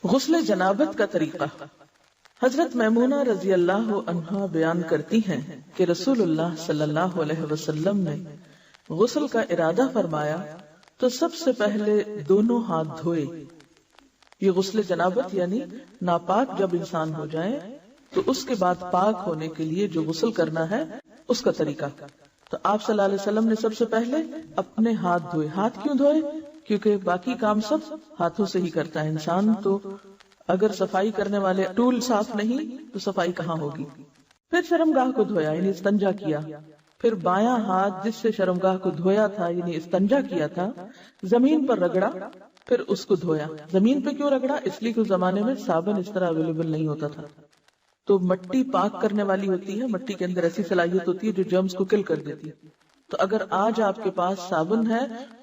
غسل جنابت کا طریقہ۔ حضرت میمونہ رضی اللہ عنہا بیان کرتی ہیں کہ رسول اللہ صلی اللہ علیہ وسلم نے غسل کا ارادہ فرمایا تو سب سے پہلے دونوں ہاتھ دھوئے۔ یہ غسل جنابت یعنی ناپاک جب انسان ہو جائے تو اس کے بعد پاک ہونے کے لیے جو غسل کرنا ہے اس کا طریقہ۔ تو آپ صلی اللہ علیہ وسلم نے سب سے پہلے اپنے ہاتھ دھوئے۔ ہاتھ کیوں دھوئے؟ کیونکہ باقی کام سب ہاتھوں سے ہی کرتا ہے انسان، تو اگر صفائی کرنے والے ٹول صاف نہیں تو صفائی کہاں ہوگی۔ پھر شرمگاہ کو دھویا یعنی استنجا کیا۔ پھر بایاں ہاتھ جس سے شرمگاہ کو دھویا تھا یعنی استنجا کیا تھا زمین پر رگڑا، پھر اس کو دھویا۔ زمین پہ کیوں رگڑا؟ اس لیے کہ اس زمانے میں صابن اس طرح اویلیبل نہیں ہوتا تھا، تو مٹی پاک کرنے والی ہوتی ہے، مٹی کے اندر ایسی صلاحیت ہوتی ہے جو جرمز کو کل کر دیتی ہے۔ تو اگر آج آپ کے پاس صابن ہے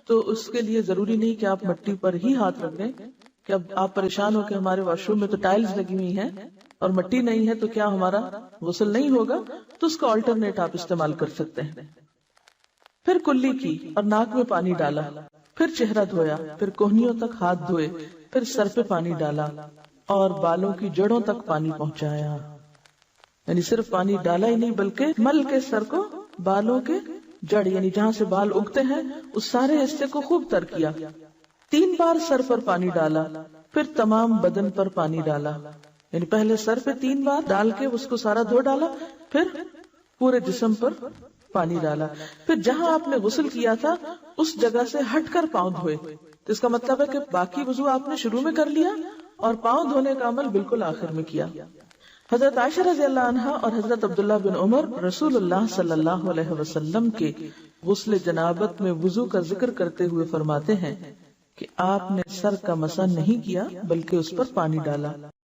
تو اس کے لیے ضروری نہیں کہ آپ مٹی پر ہی ہاتھ رکھ دیں کہ اب آپ پریشان ہو کہ ہمارے واش روم میں تو ٹائلز لگی ہوئی ہیں اور مٹی نہیں ہے تو کیا ہمارا غسل نہیں ہوگا، تو اس کا آلٹرنیٹ آپ استعمال کر سکتے ہیں۔ پھر کلی کی اور ناک میں پانی ڈالا، پھر چہرہ دھویا، پھر کوہنیوں تک ہاتھ دھوئے، پھر سر پہ پانی ڈالا اور بالوں کی جڑوں تک پانی پہنچایا۔ یعنی صرف پانی ڈالا ہی نہیں بلکہ مل کے سر کو بالوں کے جڑ یعنی جہاں سے بال اگتے ہیں اس سارے حصے کو خوب تر کیا۔ 3 بار سر پر پانی ڈالا، پھر تمام بدن پر پانی ڈالا، یعنی پہلے سر پہ 3 بار ڈال کے اس کو سارا دھو ڈالا، پھر پورے جسم پر پانی ڈالا، پھر جہاں آپ نے غسل کیا تھا اس جگہ سے ہٹ کر پاؤں دھوئے۔ تو اس کا مطلب ہے کہ باقی وضو آپ نے شروع میں کر لیا اور پاؤں دھونے کا عمل بالکل آخر میں کیا۔ حضرت عائشہ رضی اللہ عنہا اور حضرت عبداللہ بن عمر رسول اللہ صلی اللہ علیہ وسلم کے غسل جنابت میں وضو کا ذکر کرتے ہوئے فرماتے ہیں کہ آپ نے سر کا مسح نہیں کیا بلکہ اس پر پانی ڈالا۔